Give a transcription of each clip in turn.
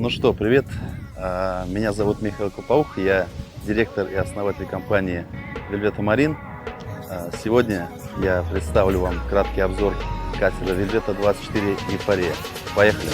Ну что, привет. Меня зовут Михаил Купаух, я директор и основатель компании Velveto Marine. Сегодня я представлю вам краткий обзор катера Velveto 24 Euphoria. Поехали!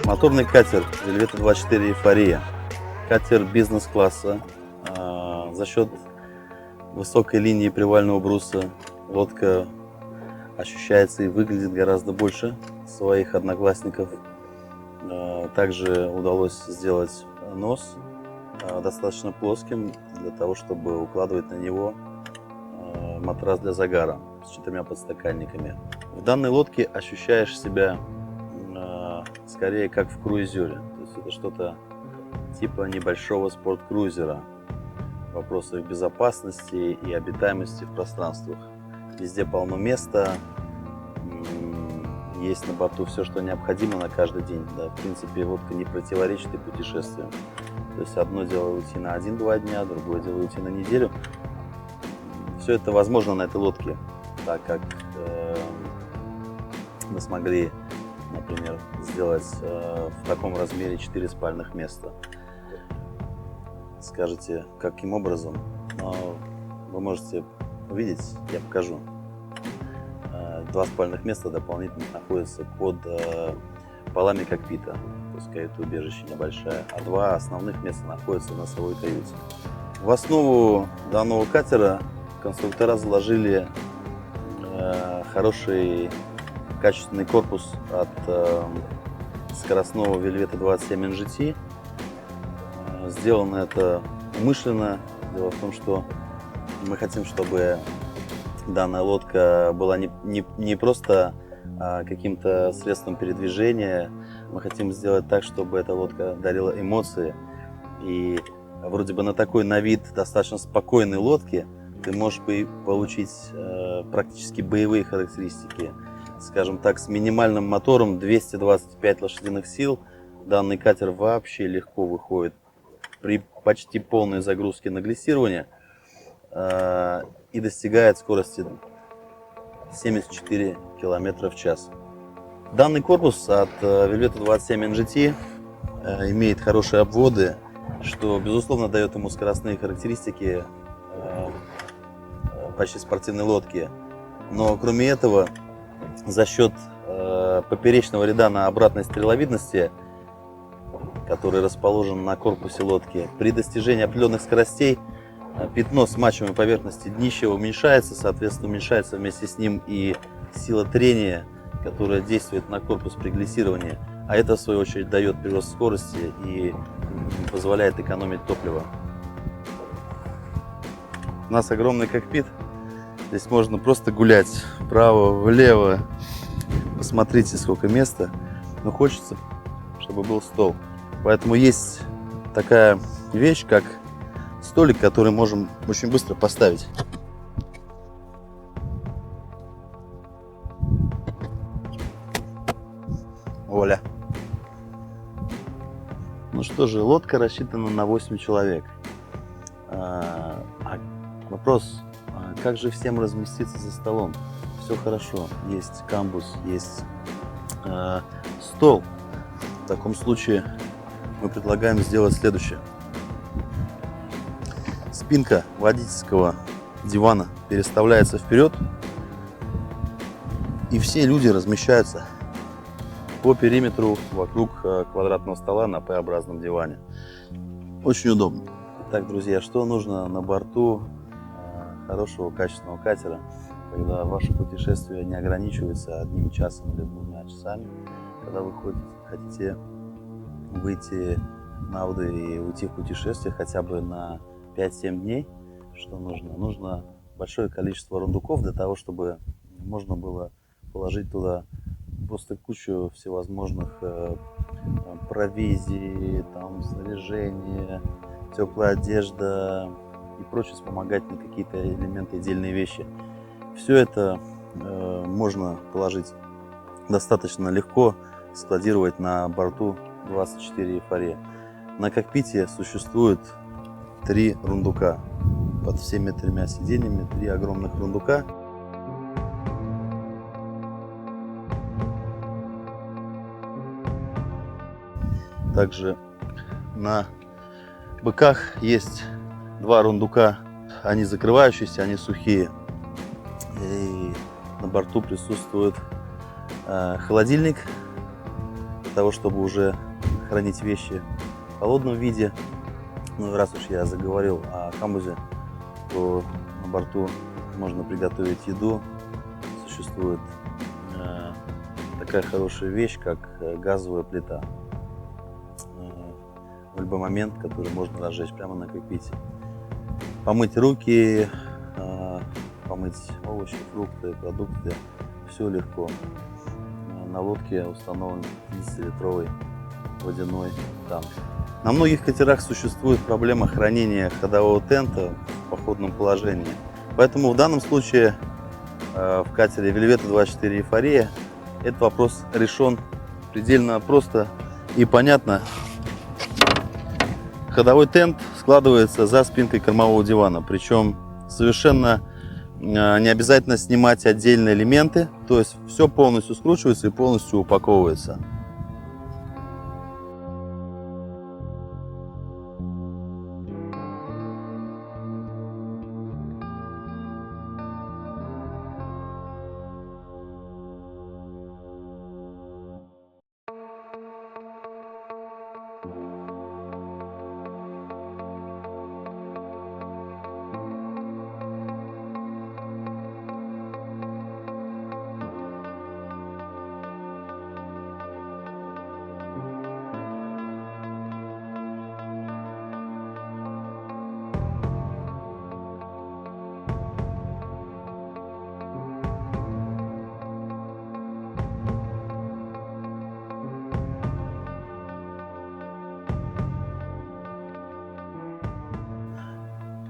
Моторный катер Velveto 24 Euphoria. Катер бизнес-класса. За счет высокой линии привального бруса лодка ощущается и выглядит гораздо больше своих одноклассников. Также удалось сделать нос достаточно плоским для того, чтобы укладывать на него матрас для загара с 4 подстаканниками. В данной лодке ощущаешь себя скорее как в круизере. То есть это что-то типа небольшого спорт-крузера в вопросах безопасности и обитаемости в пространствах. Везде полно места, есть на борту все, что необходимо на каждый день. Да, в принципе, лодка не противоречит и путешествиям. То есть одно дело уйти на 1-2 дня, другое дело уйти на неделю. Все это возможно на этой лодке, так как мы смогли, например, сделать в таком размере 4 спальных места. Скажете, каким образом? Но вы можете увидеть, я покажу. 2 спальных места дополнительно находятся под полами кокпита, то есть каюта-убежище небольшая, а 2 основных места находятся в носовой каюте. В основу данного катера конструктора заложили хороший качественный корпус от скоростного Velveto 27 NGT. Сделано это умышленно. Дело в том, что мы хотим, чтобы данная лодка была не просто каким-то средством передвижения. Мы хотим сделать так, чтобы эта лодка дарила эмоции. И вроде бы на такой на вид достаточно спокойной лодке ты можешь получить практически боевые характеристики. Скажем так, с минимальным мотором 225 лошадиных сил данный катер вообще легко выходит при почти полной загрузке на глиссирование и достигает скорости 74 км в час. Данный корпус от Velveto 27 NGT имеет хорошие обводы, что безусловно дает ему скоростные характеристики почти спортивной лодки. Но кроме этого, за счет поперечного ряда на обратной стреловидности, который расположен на корпусе лодки, при достижении определенных скоростей пятно смачиваемой поверхности днища уменьшается, соответственно уменьшается вместе с ним и сила трения, которая действует на корпус при глиссировании, а это в свою очередь дает прирост скорости и позволяет экономить топливо. У нас огромный кокпит. Здесь можно просто гулять вправо, влево. Посмотрите, сколько места. Но хочется, чтобы был стол. Поэтому есть такая вещь, как столик, который можем очень быстро поставить. Оля. Ну что же, лодка рассчитана на 8 человек. Вопрос. Как же всем разместиться за столом? Все хорошо, есть камбус, есть стол. В таком случае мы предлагаем сделать следующее. Спинка водительского дивана переставляется вперед, и все люди размещаются по периметру вокруг квадратного стола на П-образном диване. Очень удобно. Итак, друзья, что нужно на борту хорошего качественного катера, когда ваше путешествие не ограничивается 1 часом или 2 часами, когда вы хотите выйти на воду и уйти в путешествие хотя бы на 5-7 дней. Что нужно? Нужно большое количество рундуков для того, чтобы можно было положить туда просто кучу всевозможных провизий, там, снаряжения, теплая одежда и прочие вспомогательные какие-то элементы, отдельные вещи. Все это можно положить достаточно легко, складировать на борту 24 «Эйфория». На кокпите существует 3 рундука. Под всеми 3 сиденьями 3 огромных рундука. Также на быках есть 2 рундука. Они закрывающиеся, они сухие. И на борту присутствует холодильник для того, чтобы уже хранить вещи в холодном виде. Ну, раз уж я заговорил о камбузе, то на борту можно приготовить еду. Существует такая хорошая вещь, как газовая плита. В любой момент, который можно разжечь прямо на кокпите. Помыть руки, помыть овощи, фрукты, продукты. Все легко. На лодке установлен 10-литровый водяной танк. На многих катерах существует проблема хранения ходового тента в походном положении. Поэтому в данном случае в катере Velveta 24 «Эйфория» этот вопрос решен предельно просто и понятно. Ходовой тент складывается за спинкой кормового дивана, причем совершенно не обязательно снимать отдельные элементы, то есть все полностью скручивается и полностью упаковывается.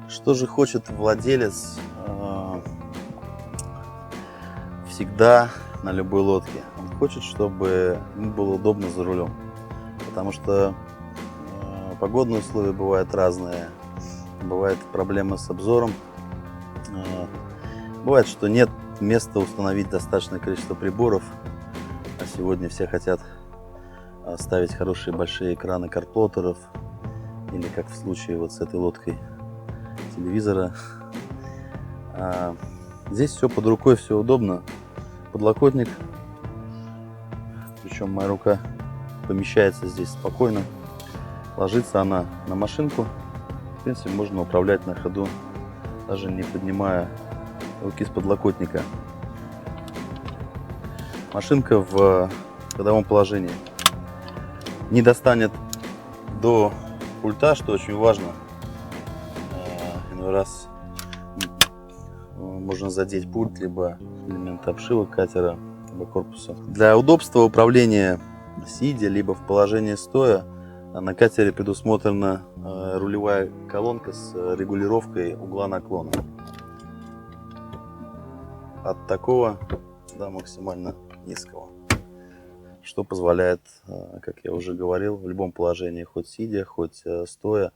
Что же хочет владелец всегда на любой лодке? Он хочет, чтобы ему было удобно за рулем, потому что погодные условия бывают разные, бывают проблемы с обзором, бывает, что нет места установить достаточное количество приборов, а сегодня все хотят ставить хорошие большие экраны карплоттеров или, как в случае вот с этой лодкой, телевизора. Здесь все под рукой, все удобно. Подлокотник, причем моя рука помещается здесь спокойно. Ложится она на машинку. В принципе, можно управлять на ходу, даже не поднимая руки с подлокотника. Машинка в ходовом положении не достанет до пульта, что очень важно. Иной раз можно задеть пульт, либо элементы обшивок катера, либо корпуса. Для удобства управления сидя, либо в положении стоя, на катере предусмотрена рулевая колонка с регулировкой угла наклона. От такого до максимально низкого. Что позволяет, как я уже говорил, в любом положении, хоть сидя, хоть стоя,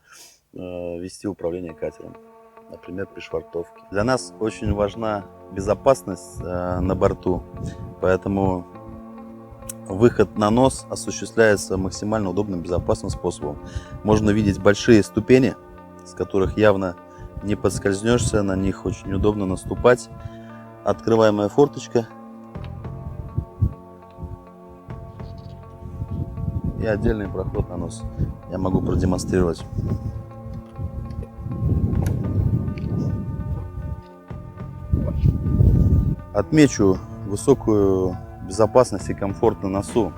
вести управление катером. Например, при швартовке. Для нас очень важна безопасность на борту, поэтому выход на нос осуществляется максимально удобным, безопасным способом. Можно видеть большие ступени, с которых явно не подскользнешься, на них очень удобно наступать. Открываемая форточка и отдельный проход на нос. Я могу продемонстрировать. Отмечу высокую безопасность и комфорт на носу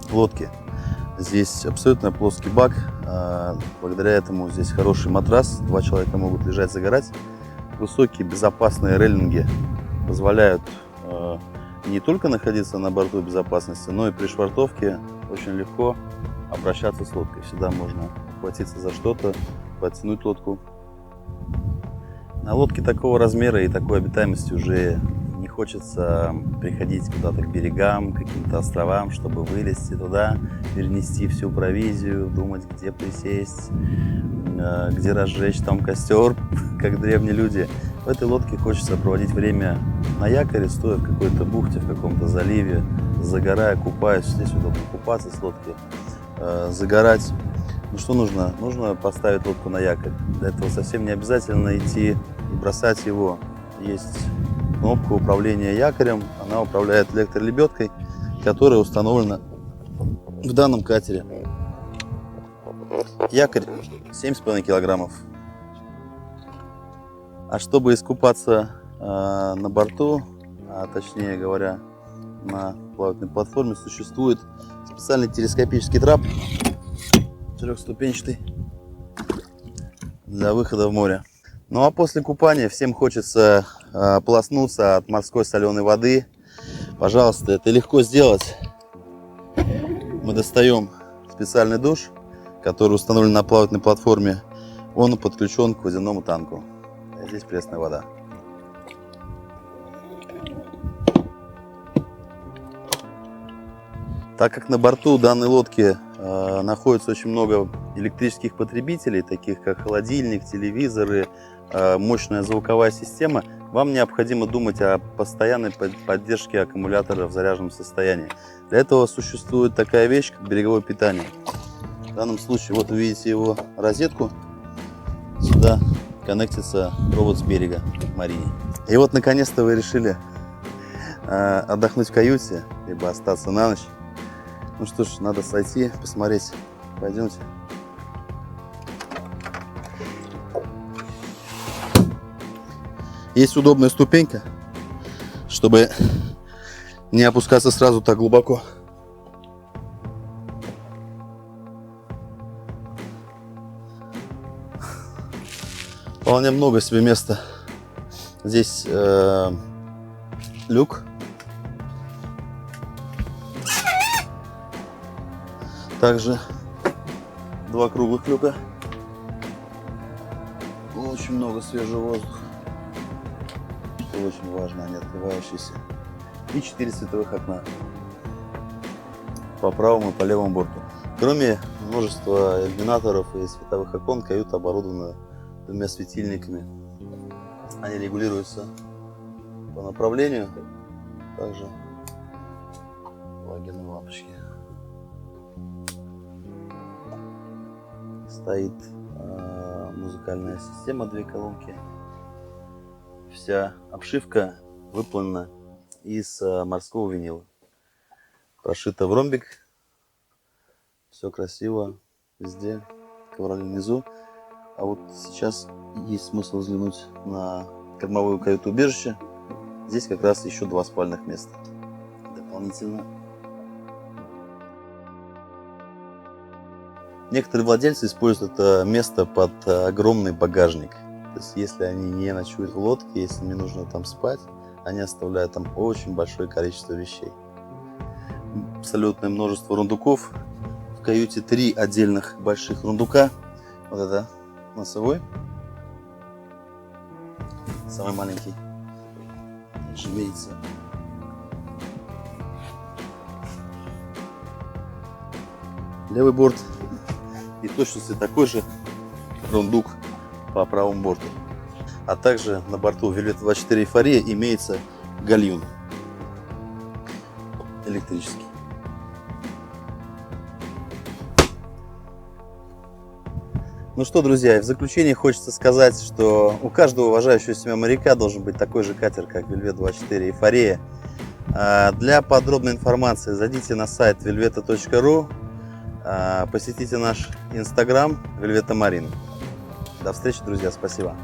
лодки. Здесь абсолютно плоский бак. Благодаря этому здесь хороший матрас. 2 человека могут лежать, загорать. Высокие безопасные рейлинги позволяют не только находиться на борту безопасности, но и при швартовке очень легко обращаться с лодкой. Всегда можно ухватиться за что-то, подтянуть лодку. На лодке такого размера и такой обитаемости уже не хочется приходить куда-то к берегам, к каким-то островам, чтобы вылезти туда, перенести всю провизию, думать, где присесть, где разжечь там костер, как древние люди. В этой лодке хочется проводить время на якоре, стоя в какой-то бухте, в каком-то заливе, загорая, купаясь. Здесь удобно купаться с лодки, загорать. Ну что нужно? Нужно поставить лодку на якорь. Для этого совсем не обязательно идти и бросать его. Есть кнопка управления якорем, она управляет электролебедкой, которая установлена в данном катере. Якорь 7,5 килограммов. А чтобы искупаться на борту, а точнее говоря на плавательной платформе, существует специальный телескопический трап, трехступенчатый, для выхода в море. Ну а после купания всем хочется ополоснуться от морской соленой воды. Пожалуйста, это легко сделать. Мы достаем специальный душ, который установлен на плавательной платформе. Он подключен к водяному танку. А здесь пресная вода. Так как на борту данной лодки находится очень много электрических потребителей, таких как холодильник, телевизоры, мощная звуковая система, вам необходимо думать о постоянной поддержке аккумулятора в заряженном состоянии. Для этого существует такая вещь, как береговое питание. В данном случае, вот вы видите его розетку, сюда коннектится провод с берега к Марине. И вот наконец-то вы решили отдохнуть в каюте, либо остаться на ночь. Ну что ж, надо сойти, посмотреть. Пойдемте. Есть удобная ступенька, чтобы не опускаться сразу так глубоко. Вполне много себе места. Здесь люк. Также два круглых люка. Очень много свежего воздуха. Что очень важно, они открывающиеся. И 4 световых окна по правому и по левому борту. Кроме множества иллюминаторов и световых окон, каюта оборудована двумя светильниками. Они регулируются по направлению. Также галогеновые лампочки. Стоит музыкальная система, 2 колонки. Вся обшивка выполнена из морского винила. Прошита в ромбик. Все красиво везде. Ковролин внизу. А вот сейчас есть смысл взглянуть на кормовое каюту-убежище. Здесь как раз еще 2 спальных места дополнительно. Некоторые владельцы используют это место под огромный багажник. То есть, если они не ночуют в лодке, если им не нужно там спать, они оставляют там очень большое количество вещей. Абсолютное множество рундуков. В каюте 3 отдельных больших рундука. Вот это носовой. Самый маленький. Также видите. Левый борт. И точности такой же рундук по правому борту. А также на борту Velvet 24 Эйфория имеется гальюн электрический. Ну что, друзья, в заключение хочется сказать, что у каждого уважающего себя моряка должен быть такой же катер, как Velvet 24 Эйфория. Для подробной информации зайдите на сайт velveta.ru. Посетите наш инстаграм Velveta Marine. До встречи, друзья. Спасибо.